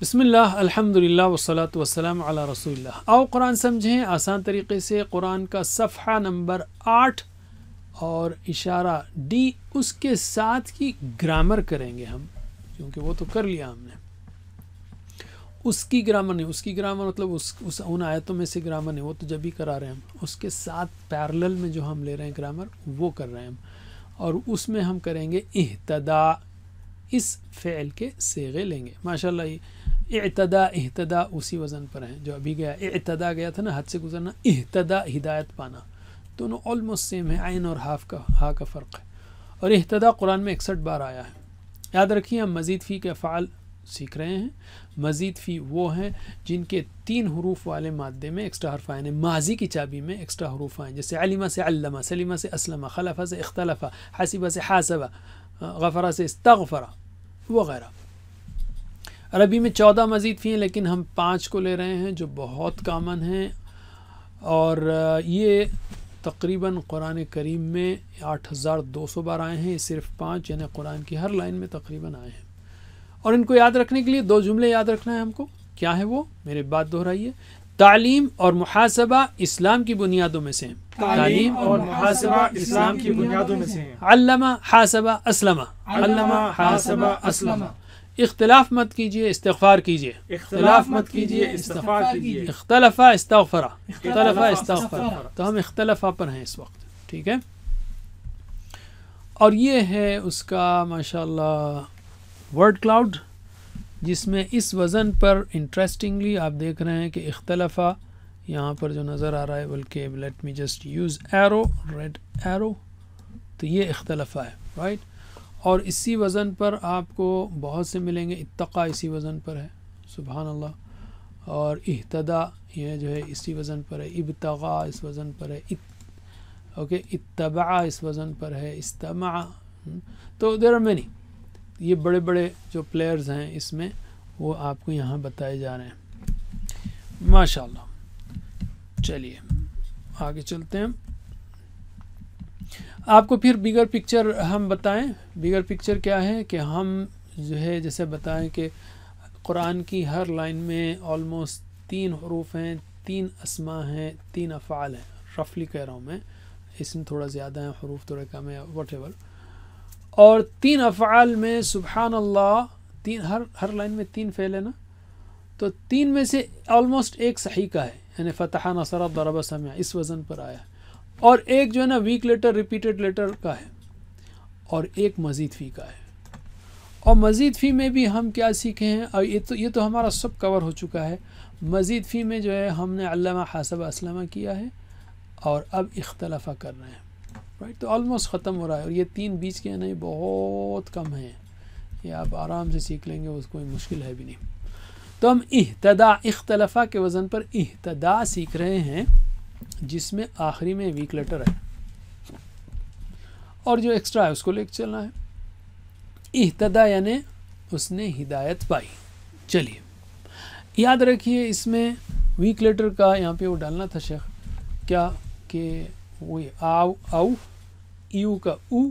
بسم اللہ الحمدللہ والصلاة والسلام علی رسول اللہ. آؤ قرآن سمجھیں آسان طریقے سے. قرآن کا صفحہ نمبر 8 اور اشارہ ڈی، اس کے ساتھ کی گرامر کریں گے ہم، کیونکہ وہ تو کر لیا ہم نے. اس کی گرامر نہیں، اس کی گرامر مطلب ان آیتوں میں سے گرامر نہیں، وہ تو جب بھی کرا رہے ہیں ہم. اس کے ساتھ پیرلل میں جو ہم لے رہے ہیں گرامر وہ کر رہے ہیں ہم، اور اس میں ہم کریں گے اہتدا. اس فعل کے صیغے لیں گے. ماشاءاللہ یہ اعتدا اہتدا اسی وزن پر ہیں جو ابھی گیا. اعتدا گیا تھا نا، حد سے گزرنا. اہتدا ہدایت پانا، دونوں آلموسٹ سیم ہے، عین اور ہا کا فرق ہے. اور اہتدا قرآن میں 61 بار آیا ہے. یاد رکھیے ہم مزید فی کے افعال سیکھ رہے ہیں. مزید فی وہ ہیں جن کے 3 حروف والے مادے میں ایکسٹرا حرف آئے ہیں. ماضی کی چابی میں ایکسٹرا حروف آئے ہیں، جیسے علمہ سے علمہ، سلمہ سے اسلمہ، خلفہ سے اختلفہ، حسبہ سے حاسبہ، غفرہ سے استغفرہ وغیرہ. عربی میں 14 مزید فی ہیں، لیکن ہم 5 کو لے رہے ہیں جو بہت کامن ہیں. اور یہ تقریباً قرآن کریم میں 8200 بار آئے ہیں. یہ صرف 5 یعنی قرآن کی ہر لائن میں تقریباً آئے ہیں. اور ان کو یاد رکھنے کے لیے 2 جملے یاد رکھنا ہے ہم کو. کیا ہے وہ؟ میرے بات دہرائیے. تعلیم اور محاسبہ اسلام کی بنیادوں میں سے ہیں. تعلیم اور محاسبہ اسلام کی بنیادوں میں سے ہیں. علمہ حاسبہ اسلمہ، علمہ حاسبہ اسلمہ. اختلاف مت کیجیے، استغفار کیجیے. اختلاف مت کیجیے، استغفار کیجیے. اختلفہ استغفرہ، اختلفہ استغفرہ. تو ہم اختلفہ پر ہیں اس وقت، ٹھیک ہے. اور یہ ہے اس کا ماشاءاللہ ورڈ کلاؤڈ، جس میں اس وزن پر انٹرسٹنگلی آپ دیکھ رہے ہیں کہ اختلفہ یہاں پر جو نظر آ رہا ہے، بلکہ let me just use arrow, red arrow. تو یہ اختلفہ ہے، رائٹ. اور اسی وزن پر آپ کو بہت سے ملیں گے. اتقا اسی وزن پر ہے، سبحان اللہ. اور اہتدا یہ جو ہے اسی وزن پر ہے. ابتغا اس وزن پر ہے. اوکے، اتبع اس وزن پر ہے. استمع. تو دیر آر مینی. یہ بڑے بڑے جو پلیئرز ہیں اس میں، وہ آپ کو یہاں بتائے جا رہے ہیں. ماشاءاللہ. چلیے آگے چلتے ہیں. آپ کو پھر بگر پکچر ہم بتائیں. بگر پکچر کیا ہے کہ ہم جو ہے جیسے بتائیں کہ قرآن کی ہر لائن میں آلموسٹ 3 حروف ہیں، 3 اسماء ہیں، 3 افعال ہیں. رفلی کہہ رہا ہوں میں، اس میں تھوڑا زیادہ ہیں، حروف تھوڑے کم ہیں، واٹ ایور. اور 3 افعال میں سبحان اللہ 3 ہر لائن میں 3 فعل ہے نا. تو 3 میں سے آلموسٹ ایک صحیح کا ہے، یعنی فتح، نصر، ضرب، سمع اس وزن پر آیا. اور ایک جو ہے نا ویک لیٹر، ریپیٹڈ لیٹر کا ہے، اور ایک مزید فی کا ہے. اور مزید فی میں بھی ہم کیا سیکھے ہیں، اور یہ تو ہمارا سب کور ہو چکا ہے. مزید فی میں جو ہے ہم نے علمہ حاسبہ اسلمہ کیا ہے، اور اب اختلافہ کر رہے ہیں، رائٹ. تو آلموسٹ ختم ہو رہا ہے. اور یہ 3 بیچ کے نہیں بہت کم ہیں، یہ آپ آرام سے سیکھ لیں گے، اس کوئی مشکل ہے بھی نہیں. تو ہم اہتدا، اختلافہ کے وزن پر اہتدا سیکھ رہے ہیں، جس میں آخری میں ویک لیٹر ہے، اور جو ایکسٹرا ہے اس کو لے کے چلنا ہے. اہتدا یعنی اس نے ہدایت پائی. چلیے یاد رکھیے اس میں ویک لیٹر کا یہاں پہ وہ ڈالنا تھا شیخ، کیا کہ وہ آو او، ایو کا او،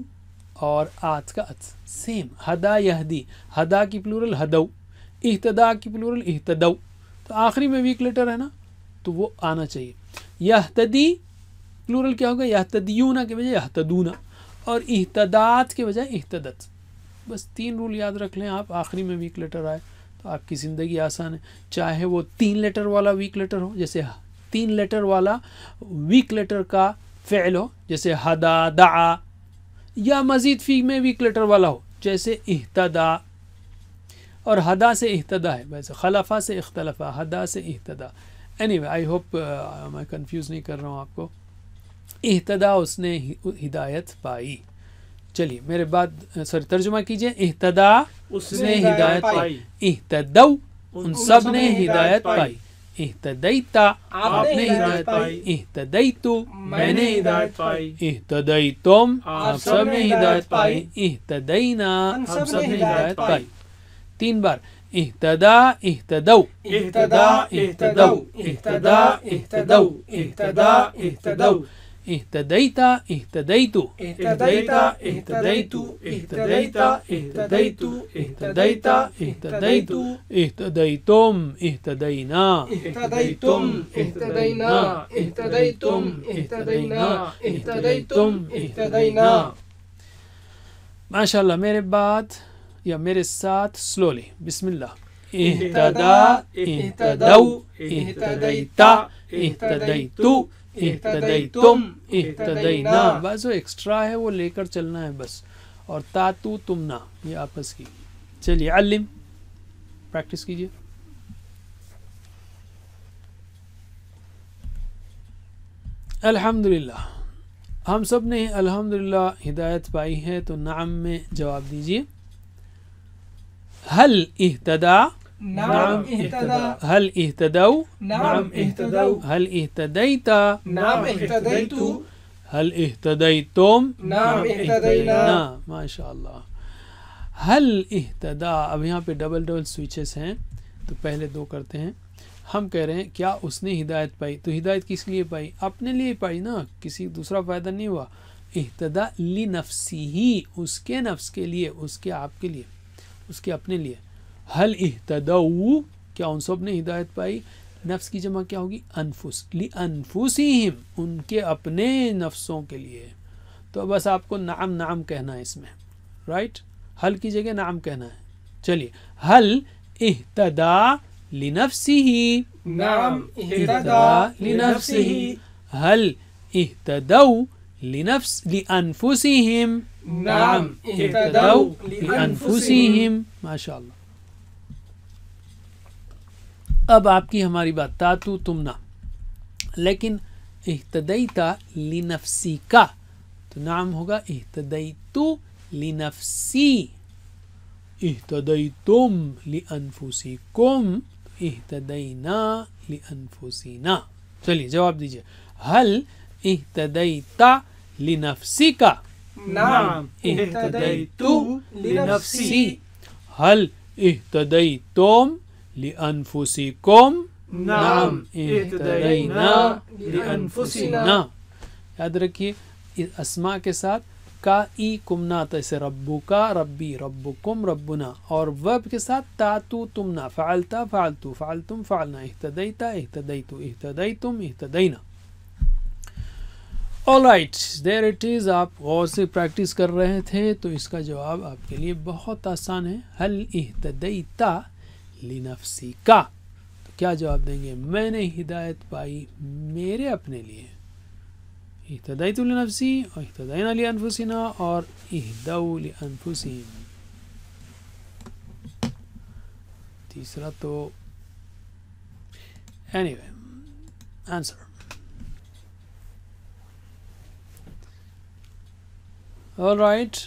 اور آت کا ات سیم. ہدا یہدی، ہدا کی پلورل ہدو، اہتدا کی پلورل اہتدو. تو آخری میں ویک لیٹر ہے نا، تو وہ آنا چاہیے. یہتدی پلورل کیا ہوگا؟ یہتدیون کے بجائے یہتدون، اور اہتدات کے بجائے اہتدت. بس 3 رول یاد رکھ لیں آپ. آخری میں ویک لیٹر آئے تو آپ کی زندگی آسان ہے. چاہے وہ 3 لیٹر والا ویک لیٹر ہو، جیسے 3 لیٹر والا ویک لیٹر کا فعل ہو جیسے ہدا دعا، یا مزید فی میں ویک لیٹر والا ہو جیسے اہتدا. اور ہدا سے اہتدا ہے، ویسے خلفہ سے اختلفہ، ہدا سے اہتدا. اینی وے آئی ہوپ میں کنفیوز نہیں کر رہا ہوں آپ کو. اہتدا اس نے ہدایت پائی. چلیے میرے بعد ترجمہ کیجئے. اہتدا اس نے ہدایت پائی. اہتدو ان سب نے ہدایت پائی. اہتدیتا آپ نے ہدایت پائی. اہتدیتو میں نے ہدایت پائی. اہتدیتم آپ سب نے ہدایت پائی. اہتدینا ہم سب نے ہدایت پائی. 3 بار. اہتدا اہتدو، اہتدا اہتدو، اہتدا اہتدو، اہتدا اہتدو. اهتديت اهتديت اهتديت اهتديت اهتديت اهتديت اهتديت اهتديت اهتديتم اهتدينا اهتديتم اهتدينا اهتديتم اهتدينا اهتديتم اهتدينا. ماشاء اللہ. میرے بعد یا میرے ساتھ سلولی. بسم اللہ. اهتدى اهتدوا اهتديت اهتديتو اهتديتم اهتدينا. بس وہ ایکسٹرا ہے وہ لے کر چلنا ہے بس. اور تاتو تمنا یہ آپس کی. چلیے علم پریکٹس کیجیے. الحمدللہ ہم سب نے الحمدللہ ہدایت پائی ہے. تو نعم میں جواب دیجیے. هل اهتدى نعم اهتدى هل اهتدوا نعم اهتدوا هل اهتديت نعم اهتديت هل اهتديتم نعم اهتدينا. ما شاء اللہ. هل اهتدى. اب یہاں پہ ڈبل سوئچز ہیں تو پہلے دو کرتے ہیں. ہم کہہ رہے ہیں کیا اس نے ہدایت پائی. تو ہدایت کس لیے پائی؟ اپنے لیے پائی نا. کسی دوسرا فائدہ نہیں ہوا. اهتدى لنفسه اس کے نفس کے لیے اس کے آپ کے لیے اس کے اپنے لیے. حل اہتدوا کیا ان سب نے ہدایت پائی. نفس کی جمع کیا ہوگی؟ انفس. لانفسہم ان کے اپنے نفسوں کے لیے. تو بس آپ کو نعم نعم کہنا ہے اس میں. رائٹ. حل کی جگہ نعم کہنا ہے. چلیے. حل اہتدى لنفسہ نعم اهتدى لنفسه حل اہتدوا لانفسہم نعم اهتدوا لانفسهم. ماشاء اللہ. اب آپ کی ہماری بات تاتو تمنا. لیکن اہتدیت لنفسک تو نعم ہوگا اہتدیت لنفسی. اہتدیتم لانفسکم اہتدینا لانفسنا. چلیے جواب دیجیے. حل اہتدیت لنفسک نعم اهتديت لنفسي هل اهتديتم لأنفسكم نعم اهتدينا لأنفسنا. یاد رکھیے اسماء کے ساتھ کا ای کمنا تیسے ربو کا ربی ربکم ربنا. اور ورب کے ساتھ تاتو تمنا فعلتا فعلتو فعلتم فعلنا اهتديت اهتديتو اهتديتم اهتدينا. All right there it is. آپ غور سے پریکٹس کر رہے تھے تو اس کا جواب آپ کے لیے بہت آسان ہے. حل اہتدیت لنفسک. تو کیا جواب دیں گے؟ میں نے ہدایت پائی میرے اپنے لیے. اہتدیت لنفسی اور اہتدینا لانفسنا اور اہدوا لانفسہم. تیسرا تو any way answer. All right.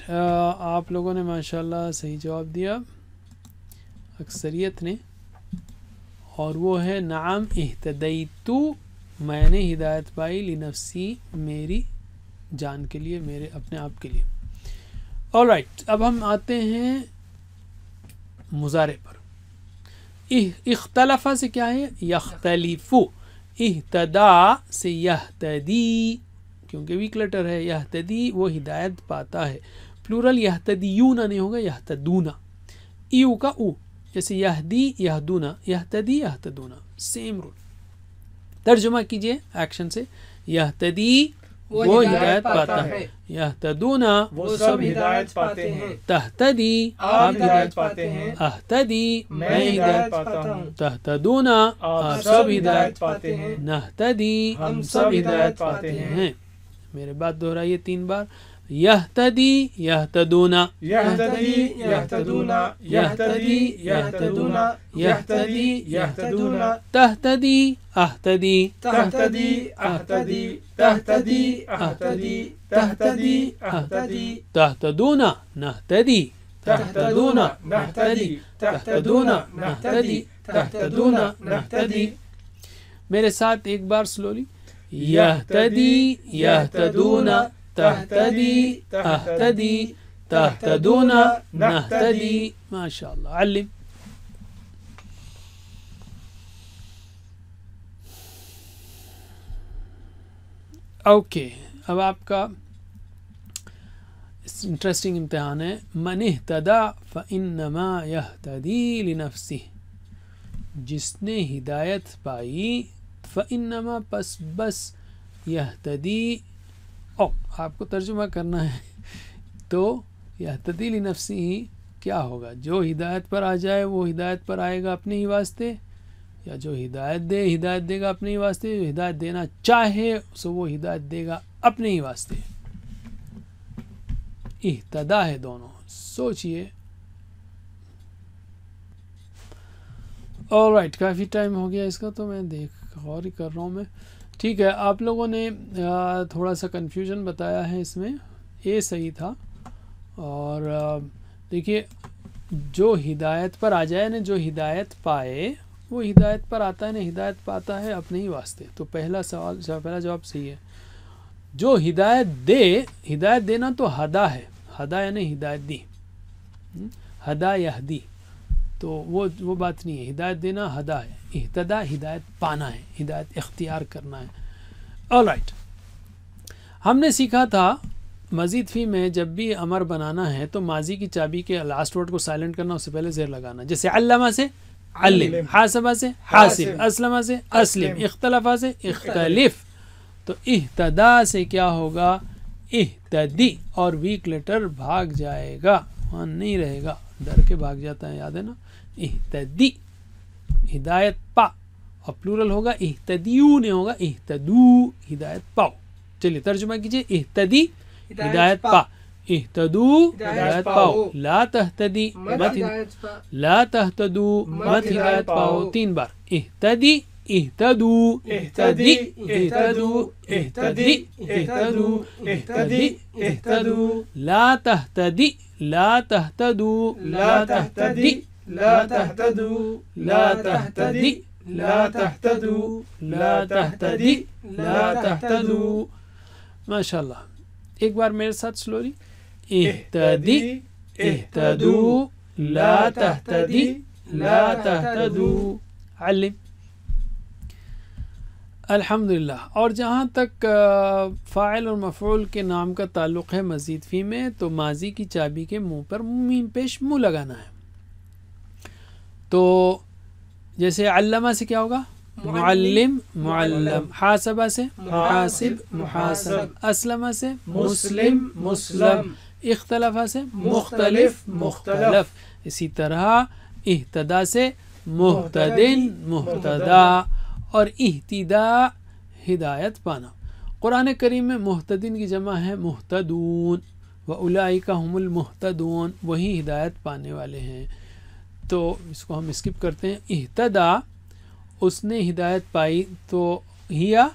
آپ لوگوں نے ماشاءاللہ صحیح جواب دیا اکثریت نے. اور وہ ہے نعم اہتدیت میں نے ہدایت پائی لنفسی میری جان کے لیے میرے اپنے آپ کے لیے. All right. اب ہم آتے ہیں مضارع پر. اختلف سے کیا ہے؟ یختلف. اہتدا سے یہتدی کیونکہ ویک لیٹر ہے. یہتدی وہ ہدایت پاتا ہے. پلورل یہتدیون نہیں ہوگا یہتدون. ایو کا او جیسے یہدی یہدون یہتدی یہتدون سیم رول. ترجمہ کیجئے ایکشن سے. یہتدی وہ ہدایت پاتا ہے. یہتدون وہ سب ہدایت پاتے ہیں. تہتدی آپ ہدایت پاتے ہیں. اہتدی میں ہدایت پاتا ہوں. تہتدون آپ سب ہدایت پاتے ہیں. نہتدی ہم سب ہدایت پاتے ہیں. میرے بات دہرائیے 3 بار. یہتدی یہتدون یہتدی یہتدون یہتدی یہتدون یہتدی یہتدون تہتدی اہتدی تہتدی اہتدی تہتدی اہتدی تہتدی اہتدی تہتدون نہتدی تہتدون نہتدی تہتدون نہتدی تہتدون نہتدی. میرے ساتھ ایک بار سلولی. یہتدی یہتدون تہتدی اہتدی تہتدون نہتدی. ماشاء اللہ. علم. اوکے اب آپ کا انٹرسٹنگ امتحان ہے. من اہتدی فانما یہتدی لنفسہ، جس نے ہدایت پائی فانما پس بس یہتدی، آپ کو ترجمہ کرنا ہے تو یہتدی لنفسہ کیا ہوگا؟ جو ہدایت پر آ جائے وہ ہدایت پر آئے گا اپنے ہی واسطے، یا جو ہدایت دے گا اپنے ہی واسطے، جو ہدایت دینا چاہے سو وہ ہدایت دے گا اپنے ہی واسطے. اہتدا ہے دونوں، سوچئے. آلرائٹ، کافی ٹائم ہو گیا اس کا تو میں غور ہی کر رہا ہوں میں. ٹھیک ہے، آپ لوگوں نے تھوڑا سا کنفیوژن بتایا ہے اس میں، اے صحیح تھا. اور دیکھیے جو ہدایت پر آ جائے نا، جو ہدایت پائے وہ ہدایت پر آتا ہے نا، ہدایت پاتا ہے اپنے ہی واسطے. تو پہلا جواب صحیح ہے. جو ہدایت دے، ہدایت دینا تو ہدا ہے، ہدا یعنی ہدایت دی، ہدا یہدی، تو وہ بات نہیں ہے. ہدایت دینا ہدا ہے، اہتدا ہدایت پانا ہے، ہدایت اختیار کرنا ہے. آلرائٹ، ہم نے سیکھا تھا مزید فی میں جب بھی امر بنانا ہے تو ماضی کی چابی کے لاسٹ ورڈ کو سائلنٹ کرنا، اس سے پہلے زیر لگانا. جیسے علمہ سے علم، حاسبہ سے حاسب، اسلمہ سے اسلم، اختلفہ سے اختلف. تو اہتدا سے کیا ہوگا؟ اہتدی، اور ویک لیٹر بھاگ جائے گا، وہاں نہیں رہے گا، ڈر کے بھاگ جاتا ہے، یاد ہے نا. اہتدی ہدایت پا، اور پلورل ہوگا اہتدیو نہیں ہوگا اہتدو، ہدایت پاؤ. چلیے ترجمہ کیجئے. اہتدی ہدایت پا، اہتدو ہدایت پاؤ، لا تہتدی مت، لا تہتدو مت ہدایت پاؤ. 3 بار. اہتدی اہتدو، اہتدی اہتدو، اہتدی اہتدو، اہتدی اہتدو، لا تہتدی لا تہتدو، لا تہتدی لا تہتدو، لا تہتدی لا تہتدو، لا تہتدی لا تہتدو. ماشاء اللہ. ایک بار میرے ساتھ سلولی. اہتدی اہتدو، لا تہتدی لا تہتدو. علم. الحمدللہ. اور جہاں تک فاعل اور مفعول کے نام کا تعلق ہے مزید فی میں، تو ماضی کی چابی کے منہ پر میم پیش منہ لگانا ہے. تو جیسے علمہ سے کیا ہوگا؟ معلم معلم. حاسبہ سے محاسب محاسب. اسلمہ سے مسلم مسلم. اختلفہ سے مختلف مختلف. اسی طرح اہتدا سے مہتدن مہتدا. اور اہتدا ہدایت پانا. قرآن کریم میں مہتدین کی جمع ہے مہتدون، وَأُولَئِكَ هُمُ الْمُهْتَدُونَ، وہی ہدایت پانے والے ہیں. تو اس کو ہم اسکپ کرتے ہیں. اہتدا، اس نے ہدایت پائی، تو ہیا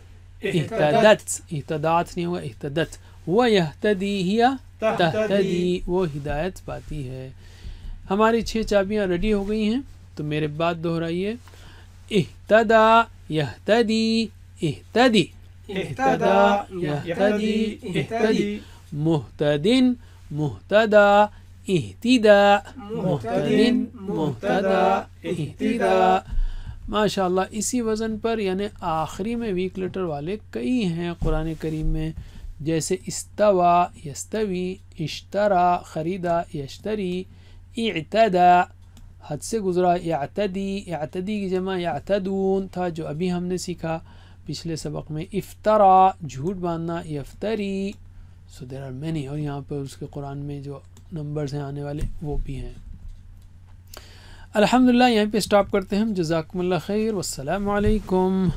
اہتدت، اہتدات نہیں ہوگا اہتدت. وَيَهْتَدِي ہیا تہتدی، وہ ہدایت پاتی ہے. ہماری 6 چابیاں ریڈی ہو گئی ہیں، تو میرے بعد دہرائیے. اہتدا یہتدی، اہتدی اہتدا یہتدی اہتدی. مہتدن مہتدا اہتدا، مہتدن مہتدا اہتدا. ماشاء اللہ. اسی وزن پر یعنی آخری میں ویک لیٹر والے کئی ہیں قرآن کریم میں، جیسے استوا یستوی، اشترا خریدا یشتری، اعتدا حد سے گزرا، یعتدی، اعتدی کی جمع یعتدون تھا جو ابھی ہم نے سیکھا پچھلے سبق میں. افطرا جھوٹ باندھنا، یفتری. سو دیر آر مینی، اور یہاں پر اس کے قرآن میں جو نمبرز ہیں آنے والے وہ بھی ہیں. الحمدللہ. یہیں پہ سٹاپ کرتے ہیں ہم. جزاکم اللہ خیر، والسلام علیکم.